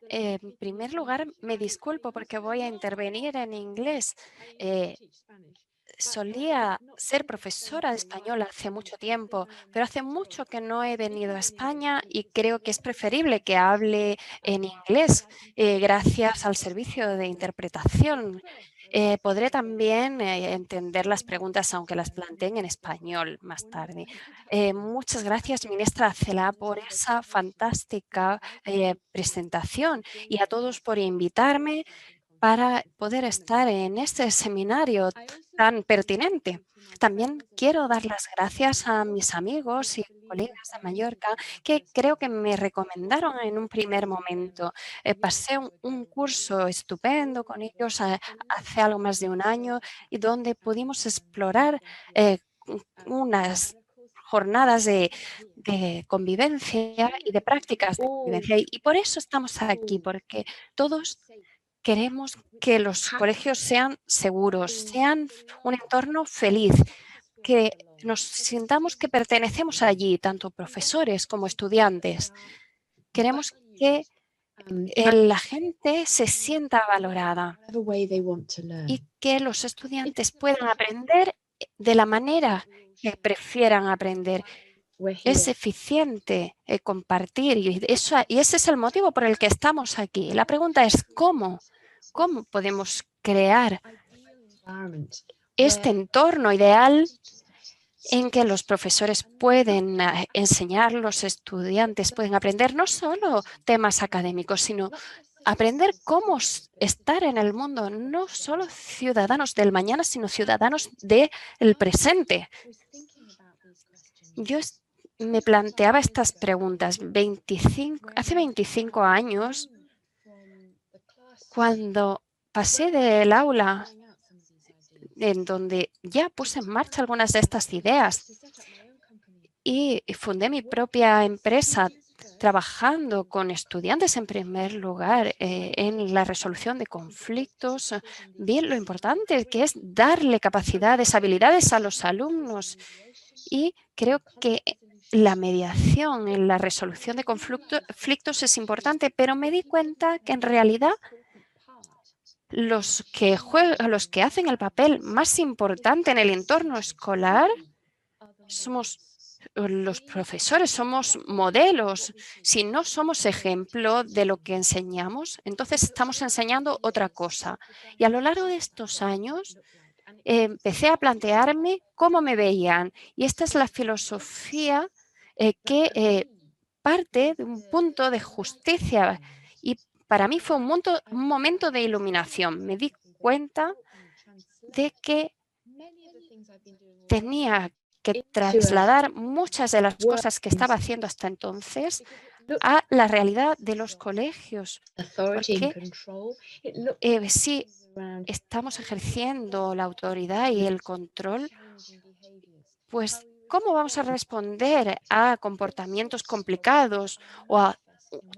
En primer lugar, me disculpo porque voy a intervenir en inglés. Eh, Solía ser profesora de español hace mucho tiempo, pero hace mucho que no he venido a España y creo que es preferible que hable en inglés gracias al servicio de interpretación. Podré también entender las preguntas, aunque las planteen en español más tarde. Muchas gracias, ministra Cela, por esa fantástica presentación y a todos por invitarme para poder estar en este seminario tan pertinente. También quiero dar las gracias a mis amigos y colegas de Mallorca que creo que me recomendaron en un primer momento. Pasé un curso estupendo con ellos hace algo más de un año y donde pudimos explorar unas jornadas de convivencia y de prácticas de convivencia. Y por eso estamos aquí, porque todos queremos que los colegios sean seguros, sean un entorno feliz, que nos sintamos que pertenecemos allí, tanto profesores como estudiantes. Queremos que la gente se sienta valorada y que los estudiantes puedan aprender de la manera que prefieran aprender. Es eficiente compartir y ese es el motivo por el que estamos aquí. La pregunta es ¿cómo podemos crear este entorno ideal en que los profesores pueden enseñar, los estudiantes pueden aprender no solo temas académicos, sino aprender cómo estar en el mundo, no solo ciudadanos del mañana, sino ciudadanos del presente? Yo me planteaba estas preguntas hace 25 años, cuando pasé del aula en donde ya puse en marcha algunas de estas ideas y fundé mi propia empresa trabajando con estudiantes en primer lugar en la resolución de conflictos. Vi lo importante que es darle capacidades, habilidades a los alumnos y creo que la mediación en la resolución de conflictos es importante, pero me di cuenta que en realidad los que hacen el papel más importante en el entorno escolar somos los profesores, somos modelos. Si no somos ejemplo de lo que enseñamos, entonces estamos enseñando otra cosa. Y a lo largo de estos años empecé a plantearme cómo me veían. Y esta es la filosofía que parte de un punto de justicia. Y para mí fue un momento de iluminación. Me di cuenta de que tenía que trasladar muchas de las cosas que estaba haciendo hasta entonces a la realidad de los colegios, porque si estamos ejerciendo la autoridad y el control, pues ¿cómo vamos a responder a comportamientos complicados o a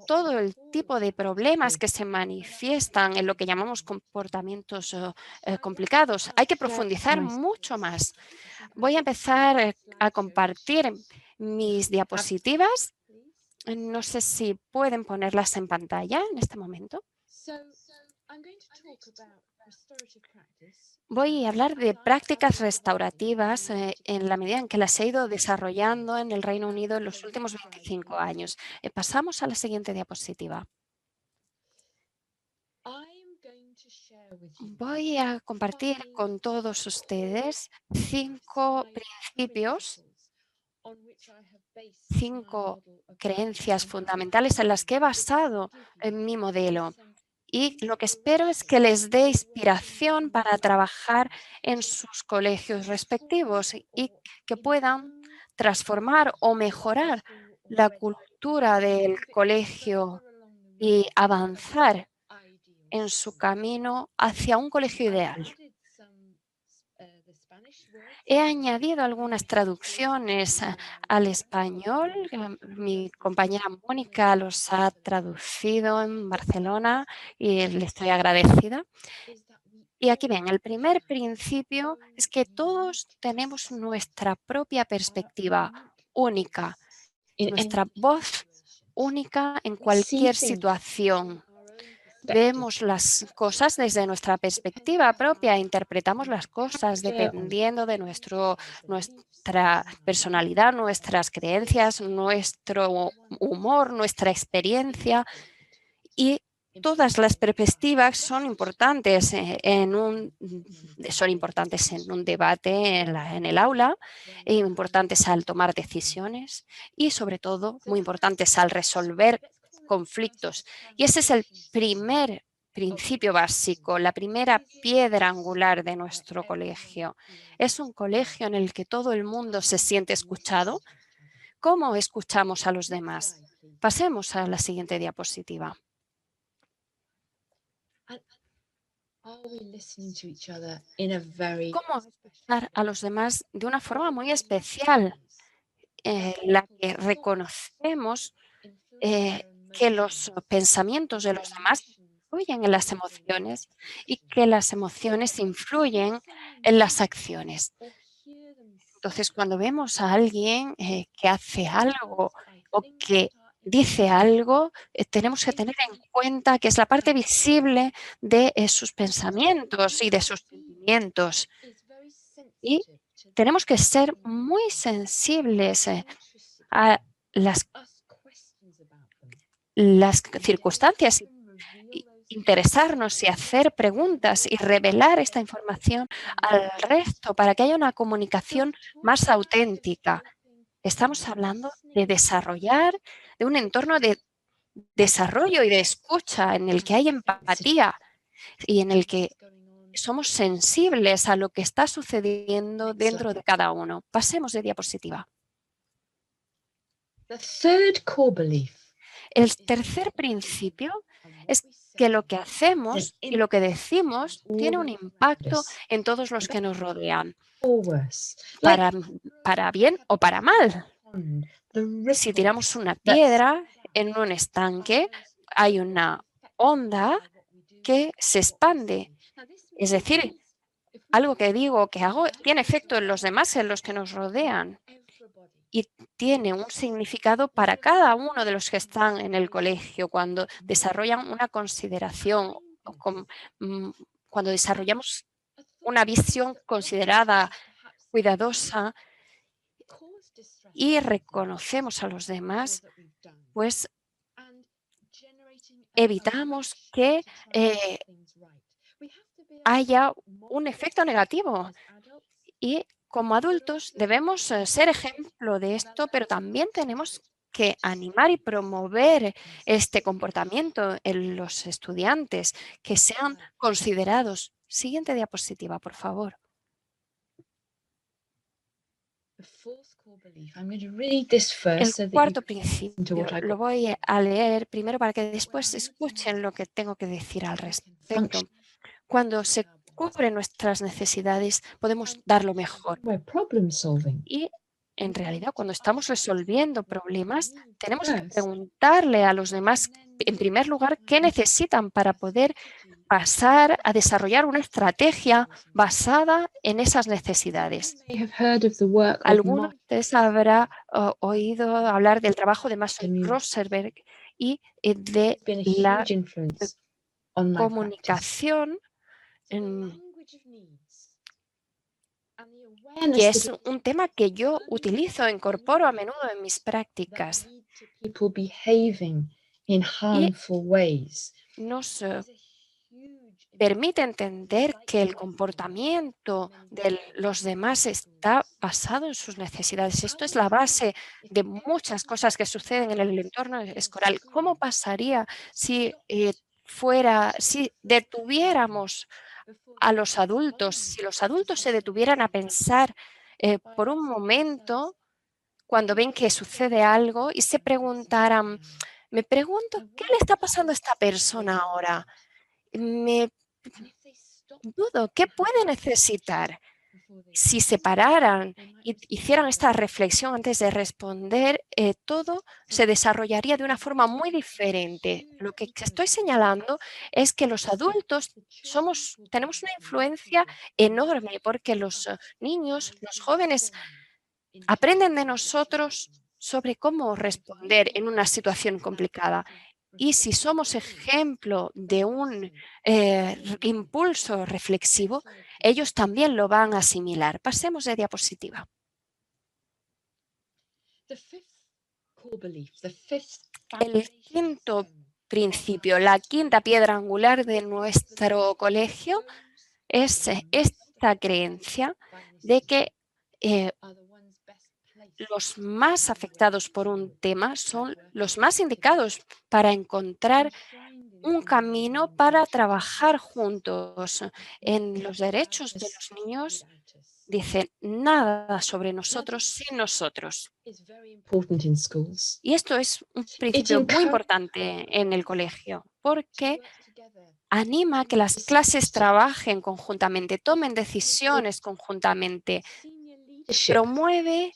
todo el tipo de problemas que se manifiestan en lo que llamamos comportamientos complicados? Hay que profundizar mucho más. Voy a empezar a compartir mis diapositivas. No sé si pueden ponerlas en pantalla en este momento. Voy a hablar de prácticas restaurativas en la medida en que las he ido desarrollando en el Reino Unido en los últimos 25 años. Pasamos a la siguiente diapositiva. Voy a compartir con todos ustedes 5 principios, 5 creencias fundamentales en las que he basado en mi modelo. Y lo que espero es que les dé inspiración para trabajar en sus colegios respectivos y que puedan transformar o mejorar la cultura del colegio y avanzar en su camino hacia un colegio ideal. He añadido algunas traducciones al español. Mi compañera Mónica los ha traducido en Barcelona y le estoy agradecida. Y aquí ven, el primer principio es que todos tenemos nuestra propia perspectiva única, nuestra voz única en cualquier situación. Vemos las cosas desde nuestra perspectiva propia, interpretamos las cosas dependiendo de nuestra personalidad, nuestras creencias, nuestro humor, nuestra experiencia, y todas las perspectivas son importantes son importantes en un debate en el aula, importantes al tomar decisiones y, sobre todo, muy importantes al resolver conflictos. Y ese es el primer principio básico, la primera piedra angular de nuestro colegio. Es un colegio en el que todo el mundo se siente escuchado. ¿Cómo escuchamos a los demás? Pasemos a la siguiente diapositiva. ¿Cómo escuchar a los demás de una forma muy especial, en la que reconocemos que los pensamientos de los demás influyen en las emociones y que las emociones influyen en las acciones? Entonces, cuando vemos a alguien que hace algo o que dice algo, tenemos que tener en cuenta que es la parte visible de sus pensamientos y de sus sentimientos. Y tenemos que ser muy sensibles a las circunstancias, interesarnos y hacer preguntas y revelar esta información al resto para que haya una comunicación más auténtica. Estamos hablando de desarrollar, de un entorno de desarrollo y de escucha en el que hay empatía y en el que somos sensibles a lo que está sucediendo dentro de cada uno. Pasemos de diapositiva. El tercer principio es que lo que hacemos y lo que decimos tiene un impacto en todos los que nos rodean, para bien o para mal. Si tiramos una piedra en un estanque, hay una onda que se expande. Es decir, algo que digo o que hago tiene efecto en los demás, en los que nos rodean, y tiene un significado para cada uno de los que están en el colegio cuando desarrollan una consideración, mm, cuando desarrollamos una visión considerada, cuidadosa, y reconocemos a los demás, pues evitamos que haya un efecto negativo. Y como adultos debemos ser ejemplo de esto, pero también tenemos que animar y promover este comportamiento en los estudiantes, que sean considerados. Siguiente diapositiva, por favor. El cuarto principio lo voy a leer primero para que después escuchen lo que tengo que decir al respecto. Cuando se cubren nuestras necesidades, podemos dar lo mejor. Y en realidad, cuando estamos resolviendo problemas, tenemos que preguntarle a los demás, en primer lugar, qué necesitan para poder pasar a desarrollar una estrategia basada en esas necesidades. Alguno de ustedes habrá oído hablar del trabajo de Max Rosenberg y de la comunicación, que es un tema que yo utilizo, incorporo a menudo en mis prácticas. Y nos permite entender que el comportamiento de los demás está basado en sus necesidades. Esto es la base de muchas cosas que suceden en el entorno escolar. ¿Cómo pasaría si si detuviéramos a los adultos, si los adultos se detuvieran a pensar por un momento cuando ven que sucede algo y se preguntaran, me pregunto, ¿qué le está pasando a esta persona ahora? Me dudo, ¿qué puede necesitar? Si se pararan y hicieran esta reflexión antes de responder, todo se desarrollaría de una forma muy diferente. Lo que estoy señalando es que los adultos tenemos una influencia enorme porque los niños, los jóvenes, aprenden de nosotros sobre cómo responder en una situación complicada. Y si somos ejemplo de un impulso reflexivo, ellos también lo van a asimilar. Pasemos de diapositiva. El quinto principio, la quinta piedra angular de nuestro colegio es esta creencia de que los más afectados por un tema son los más indicados para encontrar un camino para trabajar juntos en los derechos de los niños. Dice nada sobre nosotros sin nosotros. Y esto es un principio muy importante en el colegio porque anima a que las clases trabajen conjuntamente, tomen decisiones conjuntamente, promueve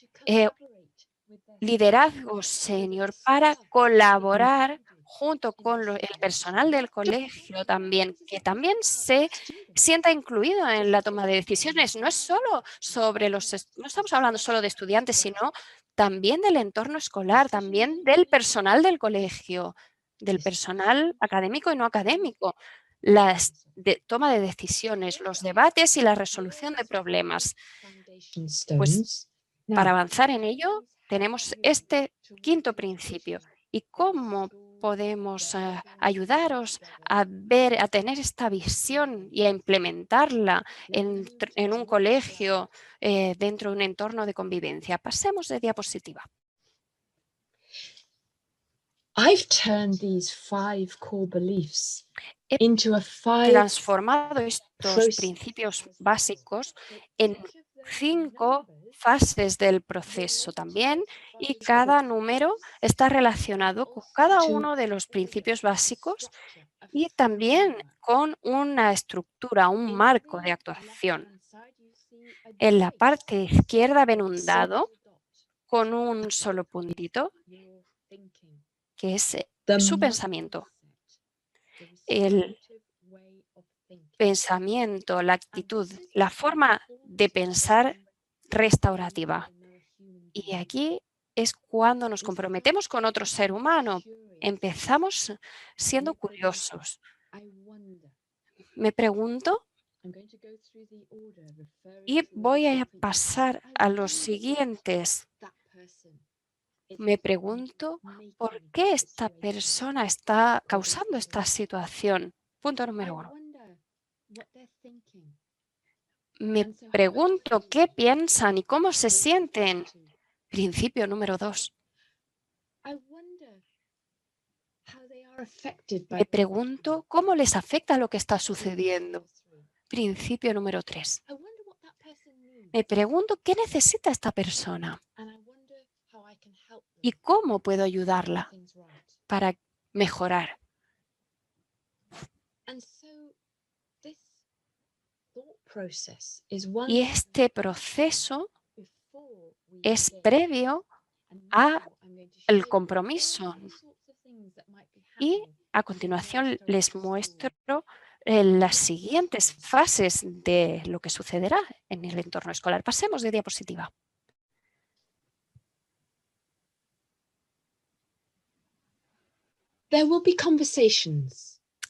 liderazgo senior para colaborar junto con el personal del colegio también, que también se sienta incluido en la toma de decisiones. No es solo sobre no estamos hablando solo de estudiantes, sino también del entorno escolar, también del personal del colegio, del personal académico y no académico. Toma de decisiones, los debates y la resolución de problemas. Pues para avanzar en ello, tenemos este quinto principio. ¿Y cómo podemos ayudaros a tener esta visión y a implementarla en un colegio dentro de un entorno de convivencia? Pasemos de diapositiva. He transformado estos principios básicos en 5 fases del proceso también, y cada número está relacionado con cada uno de los principios básicos y también con una estructura, un marco de actuación. En la parte izquierda ven un dado con un solo puntito, que es su pensamiento. El pensamiento, la actitud, la forma de pensar restaurativa. Y aquí es cuando nos comprometemos con otro ser humano. Empezamos siendo curiosos. Me pregunto, y voy a pasar a los siguientes. Me pregunto por qué esta persona está causando esta situación. Punto número 1. Me pregunto qué piensan y cómo se sienten. Principio número 2. Me pregunto cómo les afecta lo que está sucediendo. Principio número 3. Me pregunto qué necesita esta persona y cómo puedo ayudarla para mejorar. Y este proceso es previo al compromiso. Y a continuación les muestro las siguientes fases de lo que sucederá en el entorno escolar. Pasemos de diapositiva.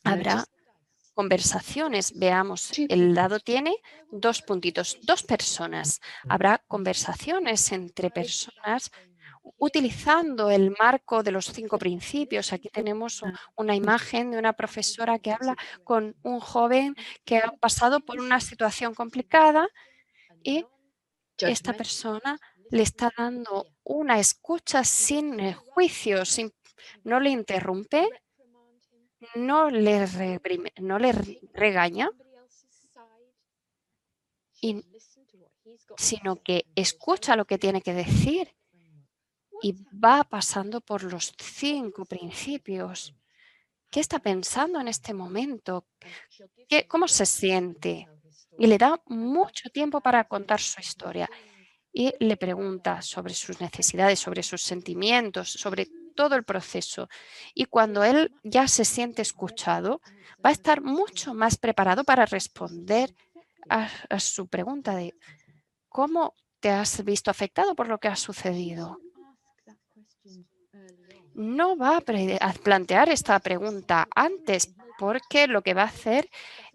Habrá conversaciones. Veamos, el dado tiene 2 puntitos, 2 personas. Habrá conversaciones entre personas utilizando el marco de los 5 principios. Aquí tenemos una imagen de una profesora que habla con un joven que ha pasado por una situación complicada y esta persona le está dando una escucha sin juicio, no le interrumpe, no le regaña, sino que escucha lo que tiene que decir y va pasando por los 5 principios. ¿Qué está pensando en este momento? ¿Cómo se siente? Y le da mucho tiempo para contar su historia. Y le pregunta sobre sus necesidades, sobre sus sentimientos, sobre todo el proceso. Y cuando él ya se siente escuchado, va a estar mucho más preparado para responder a su pregunta de ¿cómo te has visto afectado por lo que ha sucedido? no va a plantear esta pregunta antes, porque lo que va a hacer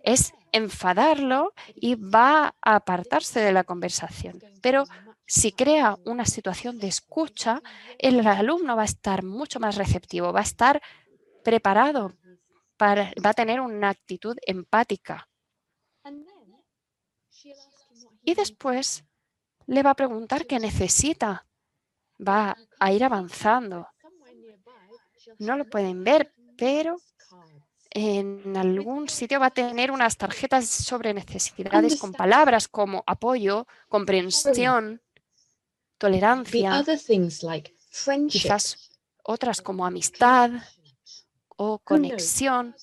es enfadarlo y va a apartarse de la conversación. Pero si crea una situación de escucha, el alumno va a estar mucho más receptivo, va a estar preparado, va a tener una actitud empática. Y después le va a preguntar qué necesita. Va a ir avanzando. No lo pueden ver, pero en algún sitio va a tener unas tarjetas sobre necesidades con palabras como apoyo, comprensión, tolerancia, quizás otras como amistad o conexión.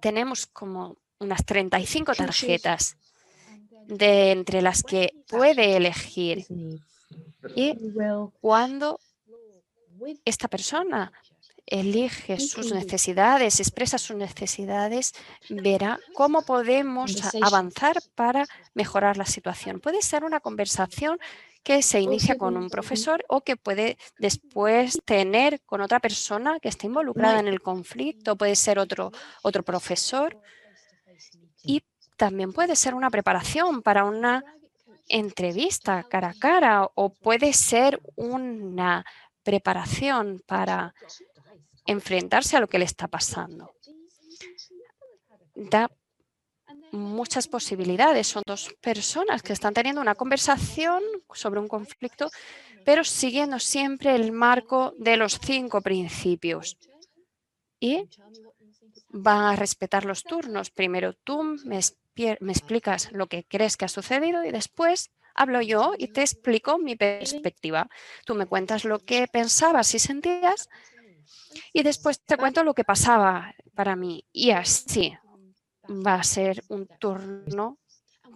Tenemos como unas 35 tarjetas entre las que puede elegir. Y cuando esta persona elige sus necesidades, expresa sus necesidades, verá cómo podemos avanzar para mejorar la situación. Puede ser una conversación que se inicia con un profesor o que puede después tener con otra persona que esté involucrada en el conflicto. Puede ser otro profesor y también puede ser una preparación para una entrevista cara a cara o puede ser una preparación para enfrentarse a lo que le está pasando. Da muchas posibilidades. Son dos personas que están teniendo una conversación sobre un conflicto, pero siguiendo siempre el marco de los 5 principios. Y van a respetar los turnos. Primero tú me explicas lo que crees que ha sucedido y después hablo yo y te explico mi perspectiva. Tú me cuentas lo que pensabas y sentías y después te cuento lo que pasaba para mí. Y así va a ser un turno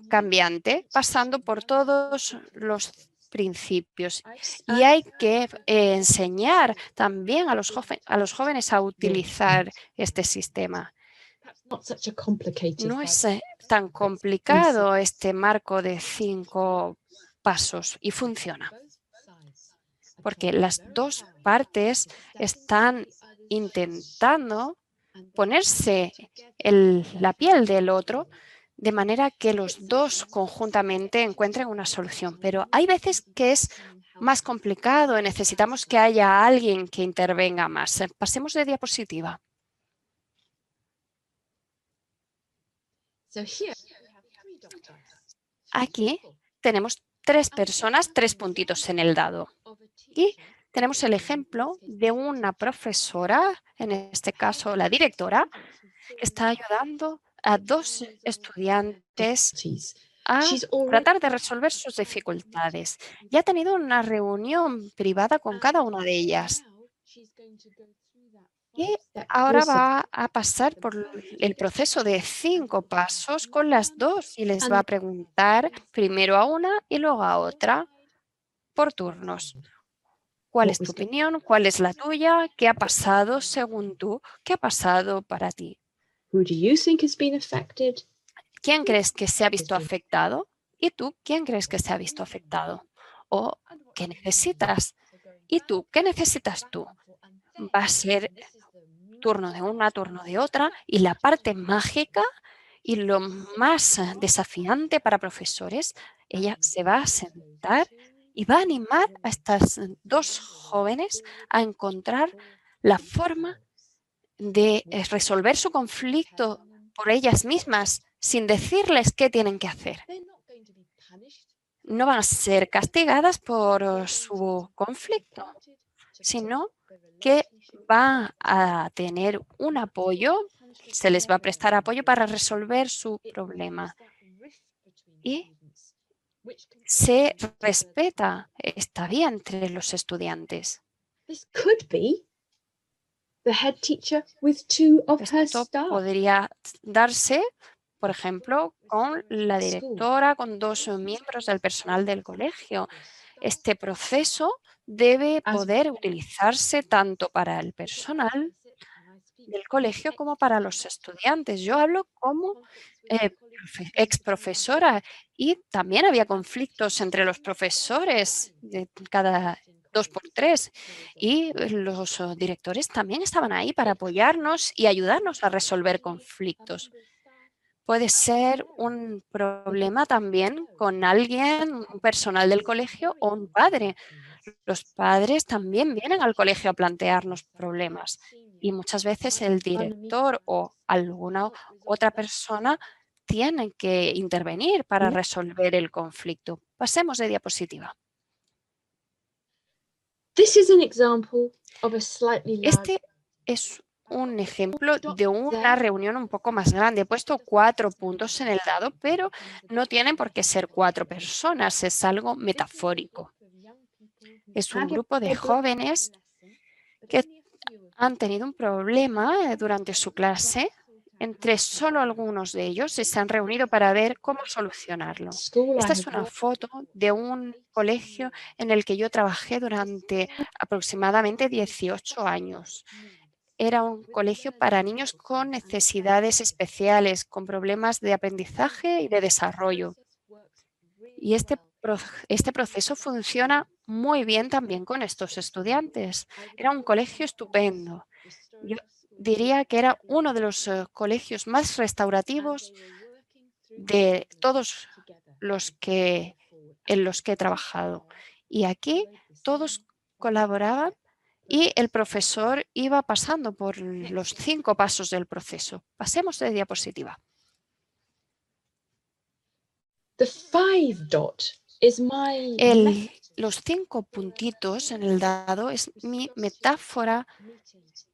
cambiante, pasando por todos los principios. Y hay que enseñar también a los jóvenes a utilizar este sistema. No es tan complicado este marco de 5 pasos y funciona, porque las dos partes están intentando ponerse la piel del otro de manera que los dos conjuntamente encuentren una solución. Pero hay veces que es más complicado y necesitamos que haya alguien que intervenga más. Pasemos de diapositiva. Aquí tenemos 3 personas, 3 puntitos en el dado. Y tenemos el ejemplo de una profesora, en este caso la directora, que está ayudando a 2 estudiantes a tratar de resolver sus dificultades. Y ha tenido una reunión privada con cada una de ellas. Y ahora va a pasar por el proceso de 5 pasos con las 2 y les va a preguntar primero a una y luego a otra por turnos. ¿Cuál es tu opinión? ¿Cuál es la tuya? ¿Qué ha pasado según tú? ¿Qué ha pasado para ti? ¿Quién crees que se ha visto afectado? ¿Y tú quién crees que se ha visto afectado? ¿O qué necesitas? ¿Y tú qué necesitas tú? Va a ser turno de una, turno de otra y la parte mágica y lo más desafiante para profesores, ella se va a sentar y va a animar a estas 2 jóvenes a encontrar la forma de resolver su conflicto por ellas mismas sin decirles qué tienen que hacer. No van a ser castigadas por su conflicto, sino que va a tener un apoyo, se les va a prestar apoyo para resolver su problema. Y se respeta esta vía entre los estudiantes. Esto podría darse, por ejemplo, con la directora, con 2 miembros del personal del colegio. Este proceso debe poder utilizarse tanto para el personal del colegio como para los estudiantes. Yo hablo como ex profesora y también había conflictos entre los profesores de cada dos por tres. Y los directores también estaban ahí para apoyarnos y ayudarnos a resolver conflictos. Puede ser un problema también con alguien, un personal del colegio o un padre. Los padres también vienen al colegio a plantearnos problemas y muchas veces el director o alguna otra persona tienen que intervenir para resolver el conflicto. Pasemos de diapositiva. Este es un ejemplo de una reunión un poco más grande. He puesto 4 puntos en el dado, pero no tienen por qué ser 4 personas, es algo metafórico. Es un grupo de jóvenes que han tenido un problema durante su clase. Entre solo algunos de ellos se han reunido para ver cómo solucionarlo. Esta es una foto de un colegio en el que yo trabajé durante aproximadamente 18 años. Era un colegio para niños con necesidades especiales, con problemas de aprendizaje y de desarrollo. Y este proceso funciona muy bien también con estos estudiantes. Era un colegio estupendo. Yo diría que era uno de los colegios más restaurativos de todos en los que he trabajado. Y aquí todos colaboraban y el profesor iba pasando por los 5 pasos del proceso. Pasemos de diapositiva. Los 5 puntitos en el dado es mi metáfora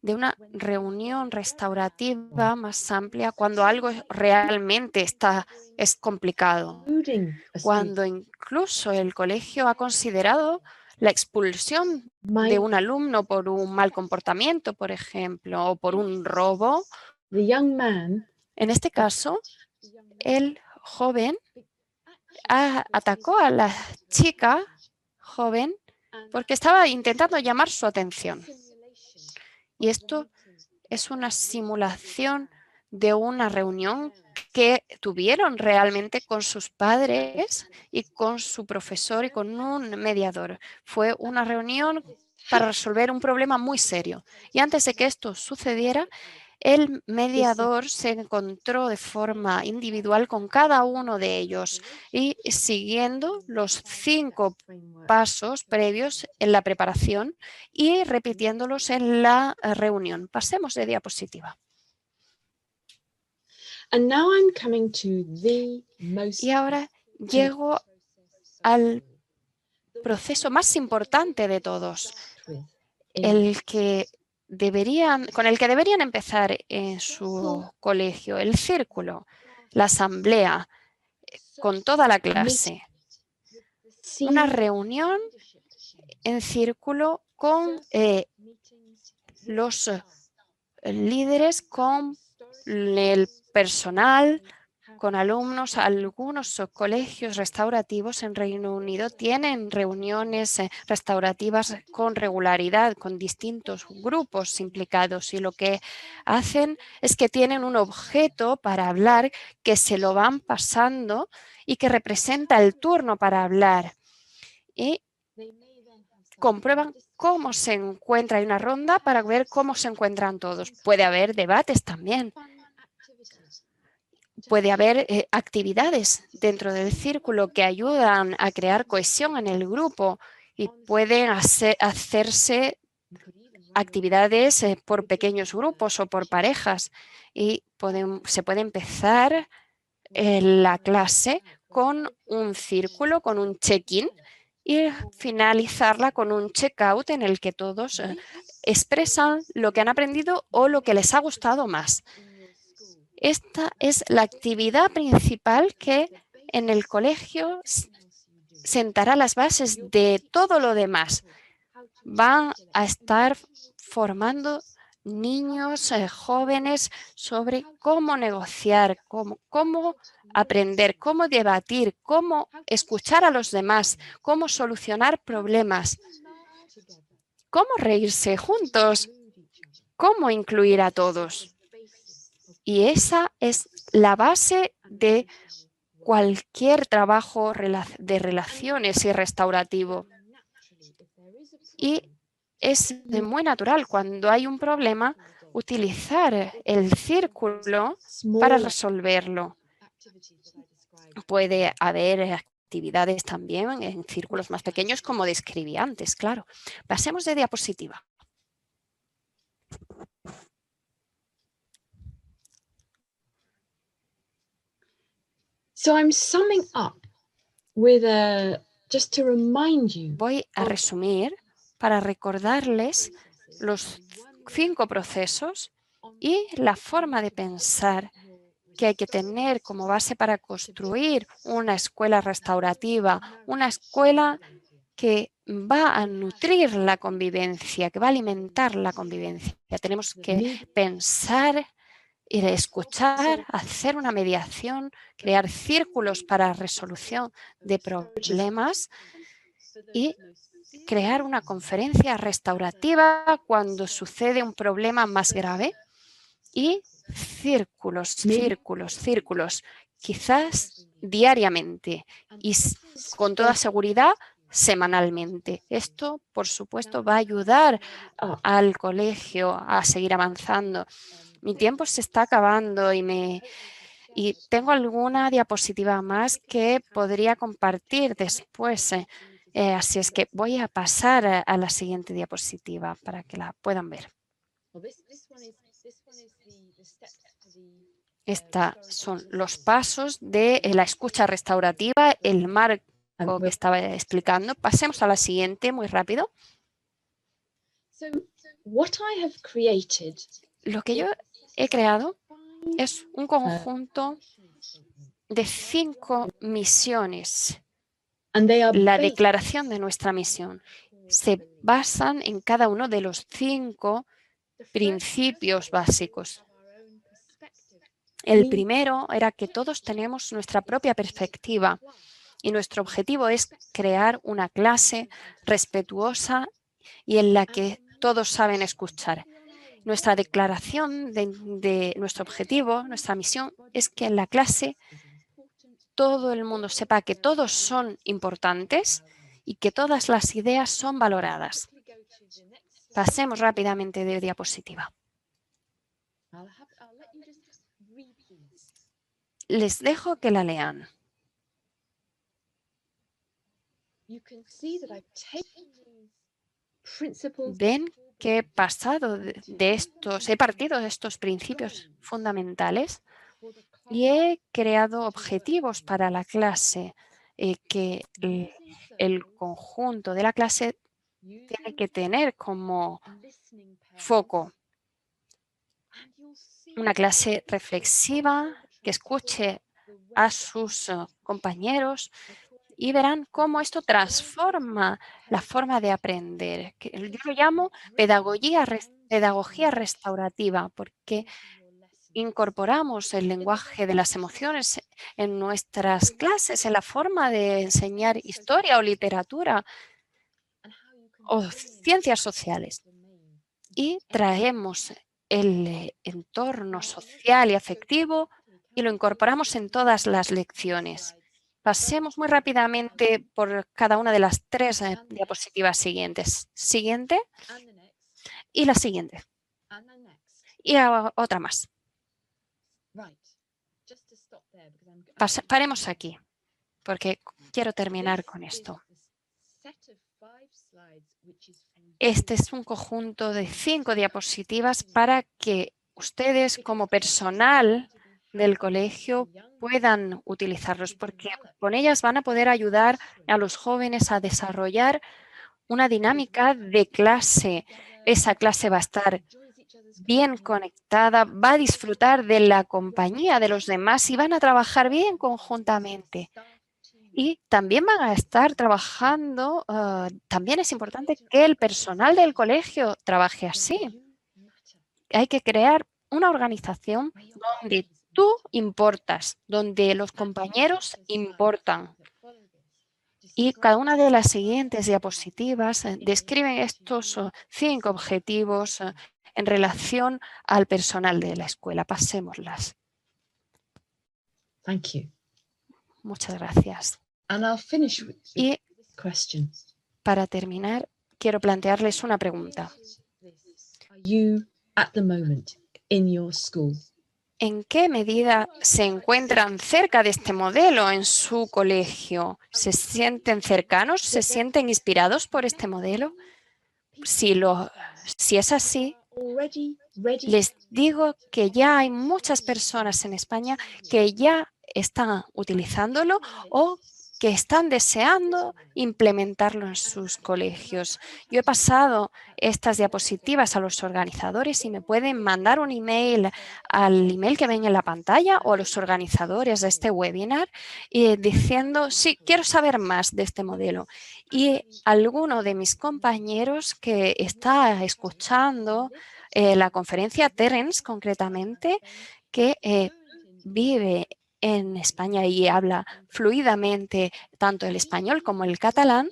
de una reunión restaurativa más amplia cuando algo realmente es complicado. Cuando incluso el colegio ha considerado la expulsión de un alumno por un mal comportamiento, por ejemplo, o por un robo. En este caso, el joven atacó a la chica joven porque estaba intentando llamar su atención. Y esto es una simulación de una reunión que tuvieron realmente con sus padres y con su profesor y con un mediador. Fue una reunión para resolver un problema muy serio. Y antes de que esto sucediera, el mediador se encontró de forma individual con cada uno de ellos y siguiendo los 5 pasos previos en la preparación y repitiéndolos en la reunión. Pasemos de diapositiva. Y ahora llego al proceso más importante de todos, con el que deberían empezar en su colegio, el círculo, la asamblea, con toda la clase. Una reunión en círculo con los líderes, con el personal, con alumnos. Algunos colegios restaurativos en Reino Unido tienen reuniones restaurativas con regularidad, con distintos grupos implicados, y lo que hacen es que tienen un objeto para hablar que se lo van pasando y que representa el turno para hablar. Y comprueban cómo se encuentra. Hay una ronda para ver cómo se encuentran todos. Puede haber debates también. Puede haber actividades dentro del círculo que ayudan a crear cohesión en el grupo y pueden hacerse actividades por pequeños grupos o por parejas. Y se puede empezar la clase con un círculo, con un check-in, y finalizarla con un check-out en el que todos expresan lo que han aprendido o lo que les ha gustado más. Esta es la actividad principal que en el colegio sentará las bases de todo lo demás. Van a estar formando niños, jóvenes, sobre cómo negociar, cómo aprender, cómo debatir, cómo escuchar a los demás, cómo solucionar problemas, cómo reírse juntos, cómo incluir a todos. Y esa es la base de cualquier trabajo de relaciones y restaurativo. Y es muy natural cuando hay un problema utilizar el círculo para resolverlo. Puede haber actividades también en círculos más pequeños, como describí antes, claro. Pasemos de diapositiva. So I'm summing up with just to remind you. Voy a resumir para recordarles los 5 procesos y la forma de pensar que hay que tener como base para construir una escuela restaurativa, una escuela que va a nutrir la convivencia, que va a alimentar la convivencia. Tenemos que pensar y escuchar, hacer una mediación, crear círculos para resolución de problemas y crear una conferencia restaurativa cuando sucede un problema más grave. Y círculos, círculos, círculos, quizás diariamente y con toda seguridad semanalmente. Esto, por supuesto, va a ayudar al colegio a seguir avanzando. Mi tiempo se está acabando y tengo alguna diapositiva más que podría compartir después. Así es que voy a pasar a la siguiente diapositiva para que la puedan ver. Estos son los pasos de la escucha restaurativa, el marco que estaba explicando. Pasemos a la siguiente, muy rápido. Lo que yo he creado es un conjunto de 5 misiones. La declaración de nuestra misión se basan en cada uno de los 5 principios básicos. El primero era que todos tenemos nuestra propia perspectiva y nuestro objetivo es crear una clase respetuosa y en la que todos saben escuchar. Nuestra declaración de nuestro objetivo, nuestra misión, es que en la clase todo el mundo sepa que todos son importantes y que todas las ideas son valoradas. Pasemos rápidamente de diapositiva. Les dejo que la lean. Ven que he pasado he partido de estos principios fundamentales y he creado objetivos para la clase que el conjunto de la clase tiene que tener como foco. Una clase reflexiva que escuche a sus compañeros y verán cómo esto transforma la forma de aprender. Yo lo llamo pedagogía restaurativa porque incorporamos el lenguaje de las emociones en nuestras clases, en la forma de enseñar historia o literatura o ciencias sociales. Y traemos el entorno social y afectivo y lo incorporamos en todas las lecciones. Pasemos muy rápidamente por cada una de las 3 diapositivas siguientes. Siguiente y la siguiente. Y otra más. Paremos aquí, porque quiero terminar con esto. Este es un conjunto de 5 diapositivas para que ustedes como personal del colegio puedan utilizarlos, porque con ellas van a poder ayudar a los jóvenes a desarrollar una dinámica de clase. Esa clase va a estar bien conectada, va a disfrutar de la compañía de los demás y van a trabajar bien conjuntamente. Y también van a estar trabajando, también es importante que el personal del colegio trabaje así. Hay que crear una organización donde tú importas, donde los compañeros importan. Y cada una de las siguientes diapositivas describen estos 5 objetivos en relación al personal de la escuela. Pasémoslas. Thank you. Muchas gracias. And I'll finish with Y question. para terminar, quiero plantearles una pregunta. Are you at the moment in your school? ¿En qué medida se encuentran cerca de este modelo en su colegio? ¿Se sienten cercanos? ¿Se sienten inspirados por este modelo? Si es así, Already ready? les digo que ya hay muchas personas en España que ya están utilizándolo o que están deseando implementarlo en sus colegios. Yo he pasado estas diapositivas a los organizadores y me pueden mandar un email al email que ven en la pantalla o a los organizadores de este webinar diciendo, sí, quiero saber más de este modelo. Y alguno de mis compañeros que está escuchando la conferencia Terence, concretamente, que vive en España y habla fluidamente tanto el español como el catalán,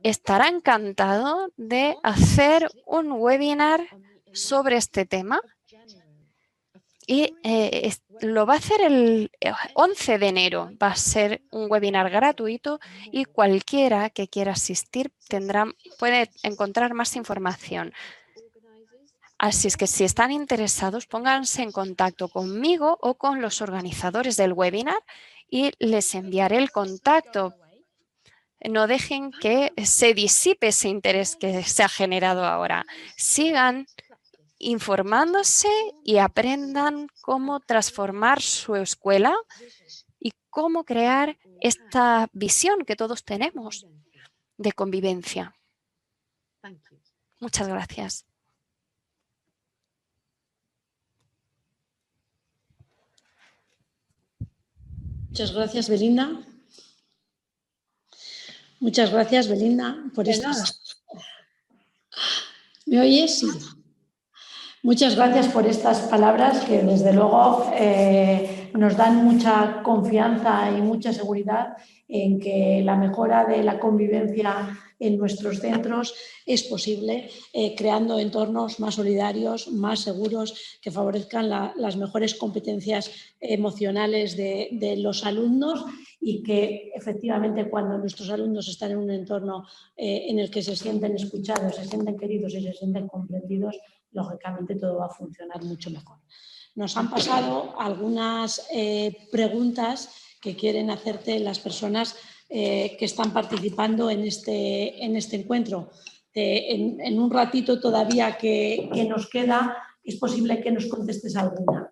estará encantado de hacer un webinar sobre este tema y lo va a hacer el 11 de enero. Va a ser un webinar gratuito y cualquiera que quiera asistir puede encontrar más información. Así es que si están interesados, pónganse en contacto conmigo o con los organizadores del webinar y les enviaré el contacto. No dejen que se disipe ese interés que se ha generado ahora. Sigan informándose y aprendan cómo transformar su escuela y cómo crear esta visión que todos tenemos de convivencia. Muchas gracias. Muchas gracias, Belinda. Muchas gracias, Belinda, por estas. ¿Me oyes? Sí. Muchas gracias por estas palabras que, desde luego, nos dan mucha confianza y mucha seguridad en que la mejora de la convivencia en nuestros centros es posible creando entornos más solidarios, más seguros, que favorezcan las mejores competencias emocionales de los alumnos y que efectivamente cuando nuestros alumnos están en un entorno en el que se sienten escuchados, se sienten queridos y se sienten comprendidos, lógicamente todo va a funcionar mucho mejor. Nos han pasado algunas preguntas que quieren hacerte las personas que están participando en este encuentro. En un ratito todavía que nos queda, es posible que nos contestes alguna.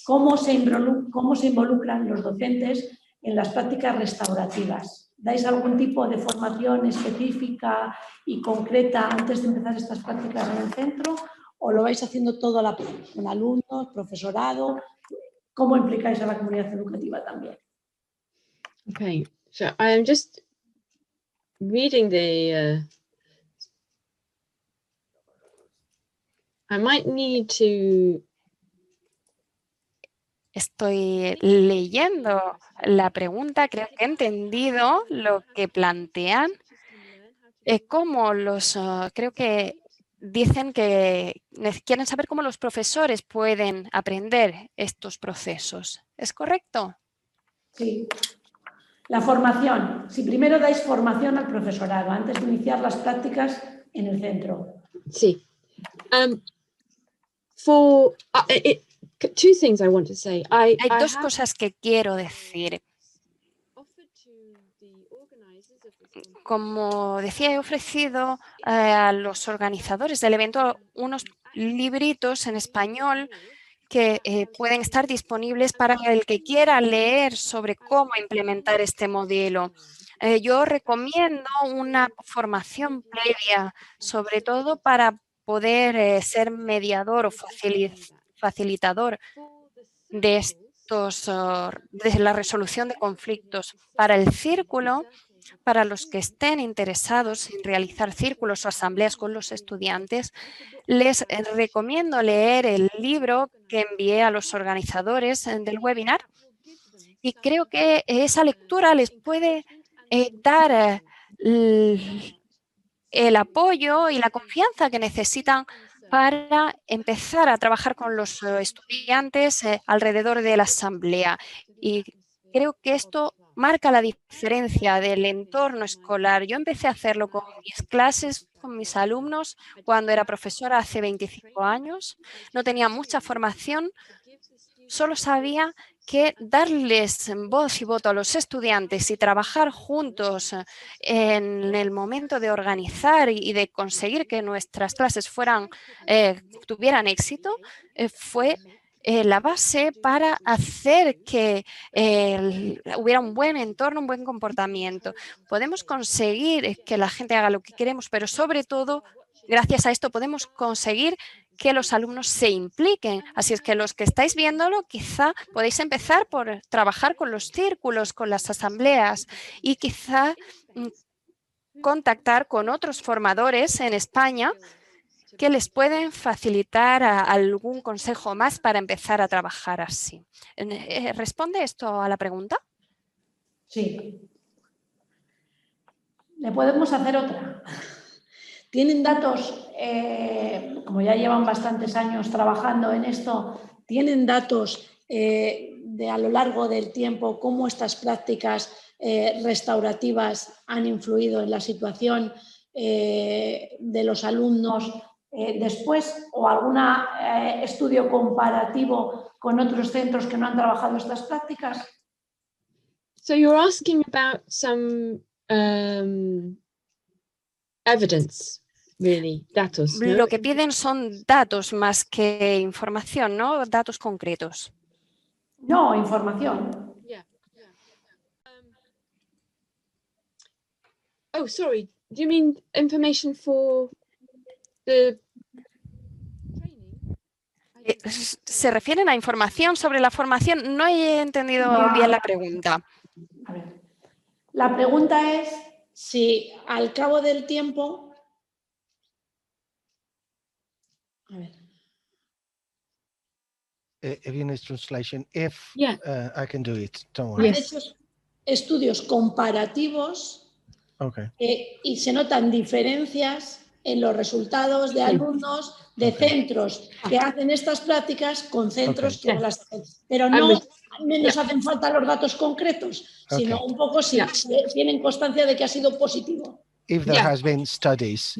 ¿Cómo se involucran los docentes en las prácticas restaurativas? ¿Dais algún tipo de formación específica y concreta antes de empezar estas prácticas en el centro o lo vais haciendo todo a la vez, con alumnos, profesorado? ¿Cómo implicáis a la comunidad educativa también? Okay, so I am just reading I might need to... Estoy leyendo la pregunta, creo que he entendido lo que plantean. Creo que dicen que quieren saber cómo los profesores pueden aprender estos procesos. ¿Es correcto? Sí. La formación. Si primero dais formación al profesorado antes de iniciar las prácticas en el centro. Sí. Two things I want to say. Hay dos cosas que quiero decir. Como decía, he ofrecido a los organizadores del evento unos libritos en español que pueden estar disponibles para el que quiera leer sobre cómo implementar este modelo. Yo recomiendo una formación previa, sobre todo para poder ser mediador o facilitador de de la resolución de conflictos. Para el círculo, para los que estén interesados en realizar círculos o asambleas con los estudiantes, les recomiendo leer el libro que envié a los organizadores del webinar y creo que esa lectura les puede dar el apoyo y la confianza que necesitan para empezar a trabajar con los estudiantes alrededor de la asamblea. Y creo que esto marca la diferencia del entorno escolar. Yo empecé a hacerlo con mis clases, con mis alumnos, cuando era profesora hace 25 años. No tenía mucha formación, solo sabía que darles voz y voto a los estudiantes y trabajar juntos en el momento de organizar y de conseguir que nuestras clases tuvieran éxito, fue la base para hacer que hubiera un buen entorno, un buen comportamiento. Podemos conseguir que la gente haga lo que queremos, pero sobre todo, gracias a esto podemos conseguir que los alumnos se impliquen. Así es que los que estáis viéndolo, quizá podéis empezar por trabajar con los círculos, con las asambleas y quizá contactar con otros formadores en España que les pueden facilitar algún consejo más para empezar a trabajar así. ¿Responde esto a la pregunta? Sí. ¿Le podemos hacer otra? ¿Tienen datos, como ya llevan bastantes años trabajando en esto, tienen datos de a lo largo del tiempo cómo estas prácticas restaurativas han influido en la situación de los alumnos después, o algún estudio comparativo con otros centros que no han trabajado estas prácticas? So you're asking about some evidence, really, datos, ¿no? Lo que piden son datos más que información, ¿no? Datos concretos. No, información. Yeah. Oh, sorry. Do you mean information for the training? ¿Se refieren a información sobre la formación? No he entendido bien la pregunta. A ver. La pregunta es si al cabo del tiempo... A ver. Evina's translation, if Yeah. I can do it, don't Han worry. Yes. hecho estudios comparativos Okay. y se notan diferencias en los resultados de alumnos de centros que hacen estas prácticas con centros que no las hacen. Pero no nos hacen falta los datos concretos, sino un poco si tienen constancia de que ha sido positivo. If there has been studies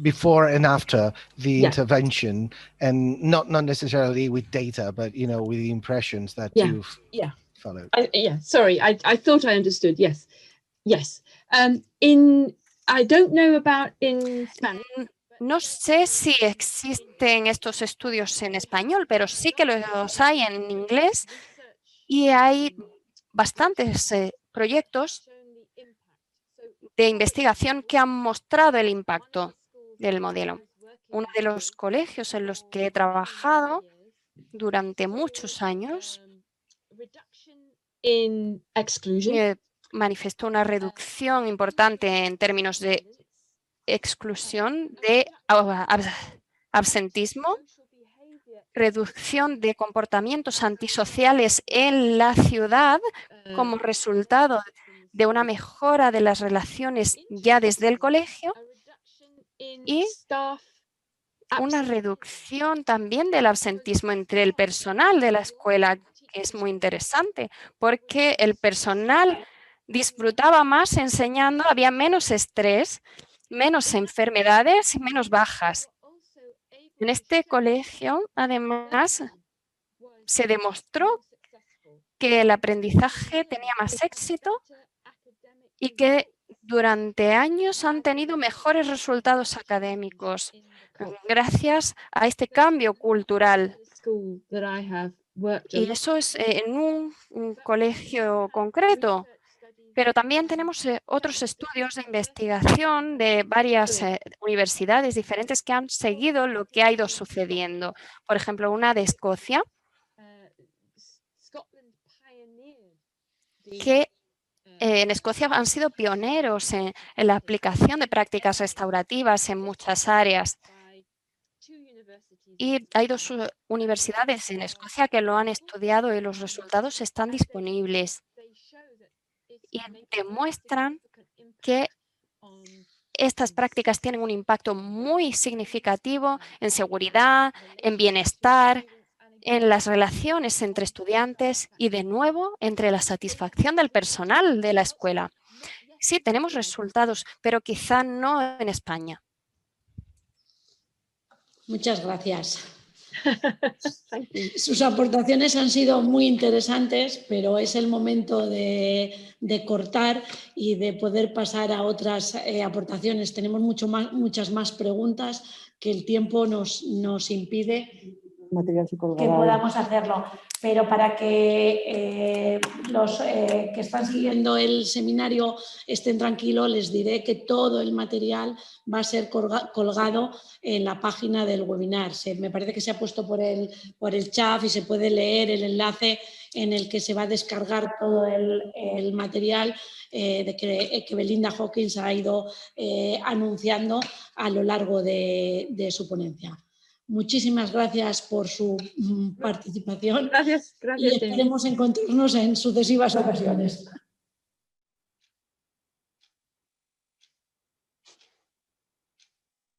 before and after the intervention, and not necessarily with data, but with the impressions that you've followed. Sorry, I thought I understood. Yes. I don't know about in Spanish. No sé si existen estos estudios en español, pero sí que los hay en inglés y hay bastantes proyectos de investigación que han mostrado el impacto del modelo. Uno de los colegios en los que he trabajado durante muchos años manifestó una reducción importante en términos de exclusión, de absentismo, reducción de comportamientos antisociales en la ciudad como resultado de una mejora de las relaciones ya desde el colegio y una reducción también del absentismo entre el personal de la escuela, que es muy interesante, porque el personal disfrutaba más enseñando, había menos estrés, menos enfermedades y menos bajas. En este colegio, además, se demostró que el aprendizaje tenía más éxito y que durante años han tenido mejores resultados académicos gracias a este cambio cultural. Y eso es en un colegio concreto. Pero también tenemos otros estudios de investigación de varias universidades diferentes que han seguido lo que ha ido sucediendo. Por ejemplo, una de Escocia, que en Escocia han sido pioneros en la aplicación de prácticas restaurativas en muchas áreas. Y hay dos universidades en Escocia que lo han estudiado y los resultados están disponibles. Y demuestran que estas prácticas tienen un impacto muy significativo en seguridad, en bienestar en las relaciones entre estudiantes y, de nuevo, entre la satisfacción del personal de la escuela. Sí, tenemos resultados, pero quizá no en España. Muchas gracias. Sus aportaciones han sido muy interesantes, pero es el momento de cortar y de poder pasar a otras aportaciones. Tenemos muchas más preguntas que el tiempo nos impide que podamos hacerlo. Pero para que los que están siguiendo el seminario estén tranquilos, les diré que todo el material va a ser colgado en la página del webinar. Me parece que se ha puesto por el chat y se puede leer el enlace en el que se va a descargar todo el material que Belinda Hawkins ha ido anunciando a lo largo de su ponencia. Muchísimas gracias por su participación. Gracias, y esperemos encontrarnos en sucesivas ocasiones.